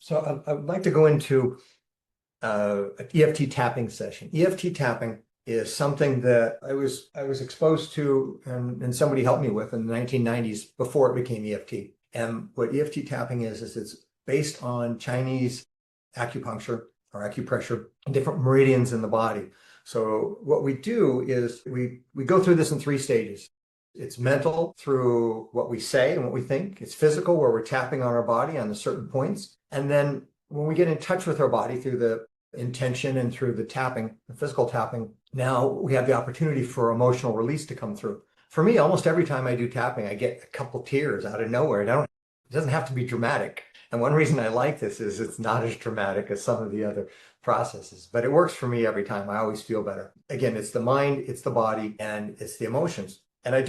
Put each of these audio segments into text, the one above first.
So I would like to go into an EFT tapping session. EFT tapping is something that I was exposed to and somebody helped me with in the 1990s before it became EFT. And what EFT tapping is it's based on Chinese acupuncture or acupressure and different meridians in the body. So what we do is we go through this in three stages. It's mental through what we say and what we think. It's physical, where we're tapping on our body on the certain points. And then when we get in touch with our body through the intention and through the tapping, the physical tapping, now we have the opportunity for emotional release to come through. For me, almost every time I do tapping, I get a couple tears out of nowhere. It doesn't have to be dramatic. And one reason I like this is it's not as dramatic as some of the other processes, but it works for me every time. I always feel better. Again, it's the mind, it's the body, and it's the emotions. And I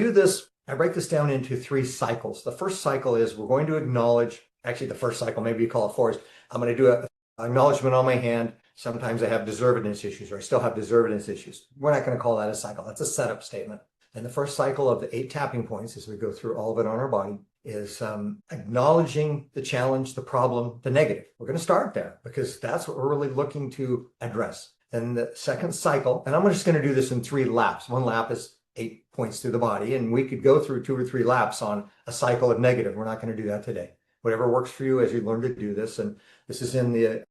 break this down into three cycles. The first cycle is we're going to acknowledge, actually the first cycle, maybe you call it four, is I'm going to do an acknowledgement on my hand. Sometimes I have deservedness issues, or I still have deservedness issues. We're not going to call that a cycle. That's a setup statement. And the first cycle of the 8 tapping points, as we go through all of it on our body, is acknowledging the challenge, the problem, the negative. We're going to start there because that's what we're really looking to address. And the second cycle, and I'm just going to do this in 3 laps. One lap is 8 points through the body, and we could go through 2 or 3 laps on a cycle of negative. We're not going to do that today. Whatever works for you as you learn to do this, and this is in the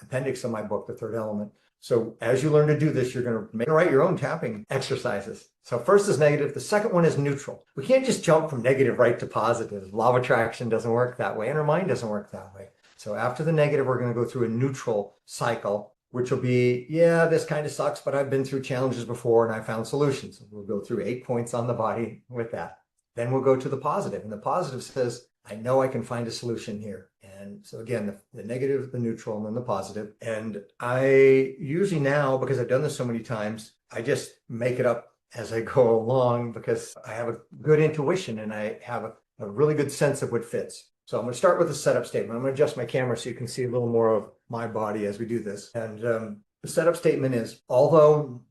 appendix of my book, The Third Element. So as you learn to do this, you're going to write your own tapping exercises. So first is negative. The second one is neutral. We can't just jump from negative right to positive. Law of attraction doesn't work that way, and our mind doesn't work that way. So after the negative, we're going to go through a neutral cycle, which will be, yeah, this kind of sucks, but I've been through challenges before and I found solutions. We'll go through 8 points on the body with that. Then we'll go to the positive, and the positive says, I know I can find a solution here. And so again, the negative, the neutral, and then the positive. And I usually now, because I've done this so many times, I just make it up as I go along because I have a good intuition and I have a really good sense of what fits. So I'm going to start with a setup statement. I'm going to adjust my camera so you can see a little more of my body as we do this. And the setup statement is, although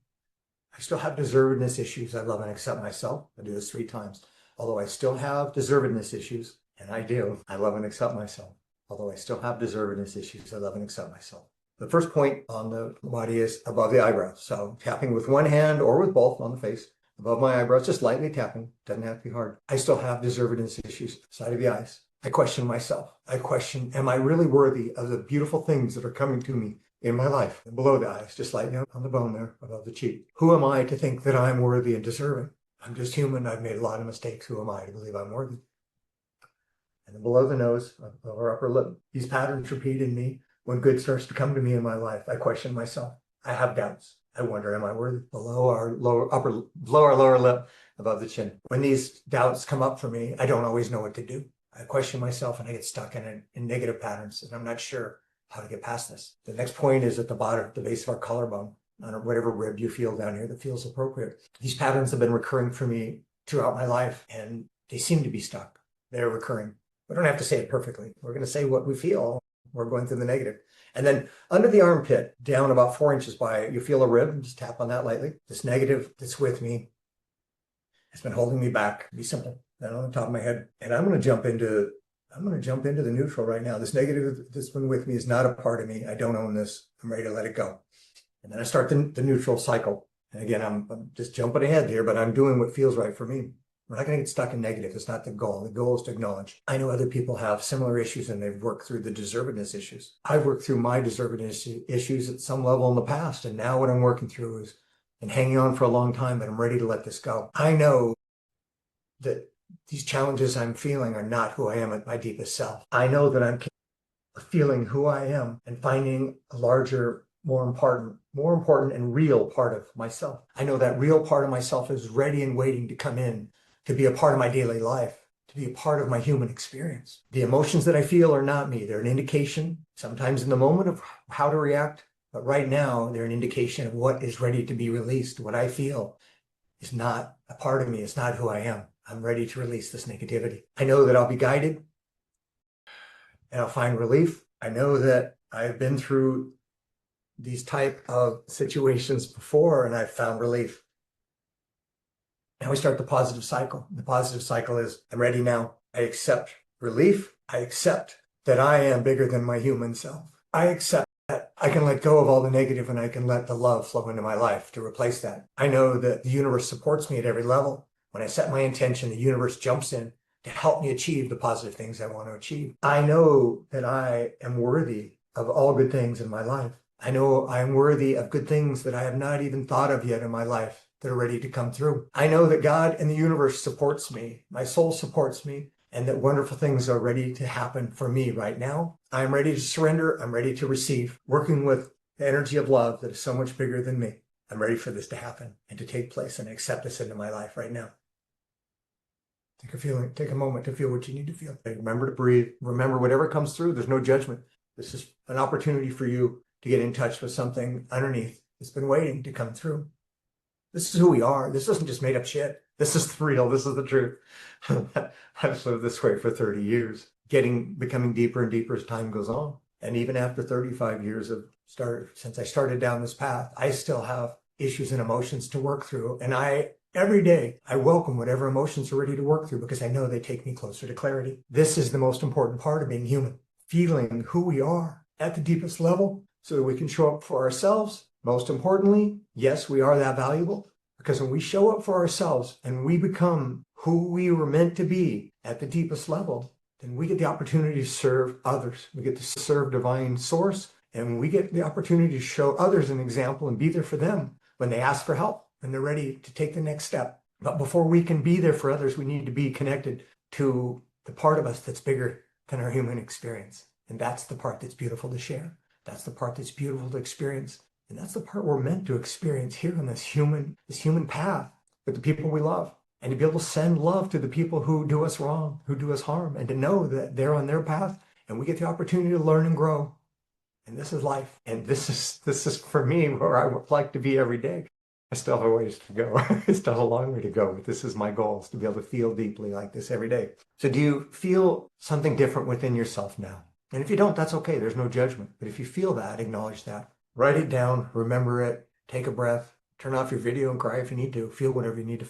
I still have deservedness issues, I love and accept myself. I do this 3 times. Although I still have deservedness issues, and I do, I love and accept myself. Although I still have deservedness issues, I love and accept myself. The first point on the body is above the eyebrows. So tapping with one hand or with both on the face, above my eyebrows, just lightly tapping, doesn't have to be hard. I still have deservedness issues, side of the eyes. I question myself. I question, am I really worthy of the beautiful things that are coming to me in my life? And below the eyes, just lightly on the bone there, above the cheek. Who am I to think that I'm worthy and deserving? I'm just human. I've made a lot of mistakes. Who am I to believe I'm worthy? And then below the nose, or upper lip, these patterns repeat in me. When good starts to come to me in my life, I question myself. I have doubts. I wonder, am I worthy? Below our lower lip, above the chin. When these doubts come up for me, I don't always know what to do. I question myself and I get stuck in negative patterns, and I'm not sure how to get past this. The next point is at the bottom, the base of our collarbone, on whatever rib you feel down here that feels appropriate. These patterns have been recurring for me throughout my life, and they seem to be stuck. They're recurring. We don't have to say it perfectly. We're going to say what we feel. We're going through the negative. And then under the armpit, down about 4 inches by it, you feel a rib. Just tap on that lightly. This negative that's with me has been holding me back. Be simple. Then on the top of my head. And I'm going to jump into the neutral right now. This negative that's been with me is not a part of me. I don't own this. I'm ready to let it go. And then I start the neutral cycle. And again, I'm just jumping ahead here, but I'm doing what feels right for me. We're not going to get stuck in negative. It's not the goal. The goal is to acknowledge. I know other people have similar issues and they've worked through the deservedness issues. I've worked through my deservedness issues at some level in the past. And now what I'm working through is, and hanging on for a long time, but I'm ready to let this go. I know that these challenges I'm feeling are not who I am at my deepest self. I know that I'm feeling who I am and finding a larger, more important and real part of myself. I know that real part of myself is ready and waiting to come in, to be a part of my daily life, to be a part of my human experience. The emotions that I feel are not me. They're an indication, sometimes in the moment, of how to react. But right now, they're an indication of what is ready to be released. What I feel is not a part of me. It's not who I am. I'm ready to release this negativity. I know that I'll be guided and I'll find relief. I know that I've been through these type of situations before and I've found relief. Now we start the positive cycle. The positive cycle is, I'm ready now. I accept relief. I accept that I am bigger than my human self. I accept that I can let go of all the negative and I can let the love flow into my life to replace that. I know that the universe supports me at every level. When I set my intention, the universe jumps in to help me achieve the positive things I want to achieve. I know that I am worthy of all good things in my life. I know I am worthy of good things that I have not even thought of yet in my life that are ready to come through. I know that God and the universe supports me. My soul supports me, and that wonderful things are ready to happen for me right now. I'm ready to surrender. I'm ready to receive, working with the energy of love that is so much bigger than me. I'm ready for this to happen and to take place and accept this into my life right now. Take a moment to feel what you need to feel. Remember to breathe. Remember whatever comes through, there's no judgment. This is an opportunity for you to get in touch with something underneath that's been waiting to come through. This is who we are. This isn't just made up shit. This is real. This is the truth. I've lived this way for 30 years, becoming deeper and deeper as time goes on. And even after 35 years since I started down this path, I still have issues and emotions to work through. And every day, I welcome whatever emotions are ready to work through because I know they take me closer to clarity. This is the most important part of being human, feeling who we are at the deepest level so that we can show up for ourselves. Most importantly, yes, we are that valuable because when we show up for ourselves and we become who we were meant to be at the deepest level, then we get the opportunity to serve others. We get to serve divine source, and we get the opportunity to show others an example and be there for them when they ask for help and they're ready to take the next step. But before we can be there for others, we need to be connected to the part of us that's bigger than our human experience. And that's the part that's beautiful to share. That's the part that's beautiful to experience. And that's the part we're meant to experience here on this human path with the people we love. And to be able to send love to the people who do us wrong, who do us harm, and to know that they're on their path and we get the opportunity to learn and grow. And this is life. And this is for me where I would like to be every day. I still have a ways to go. I still have a long way to go, but this is my goal, is to be able to feel deeply like this every day. So do you feel something different within yourself now? And if you don't, that's okay. There's no judgment. But if you feel that, acknowledge that. Write it down, remember it, take a breath, turn off your video and cry if you need to, feel whatever you need to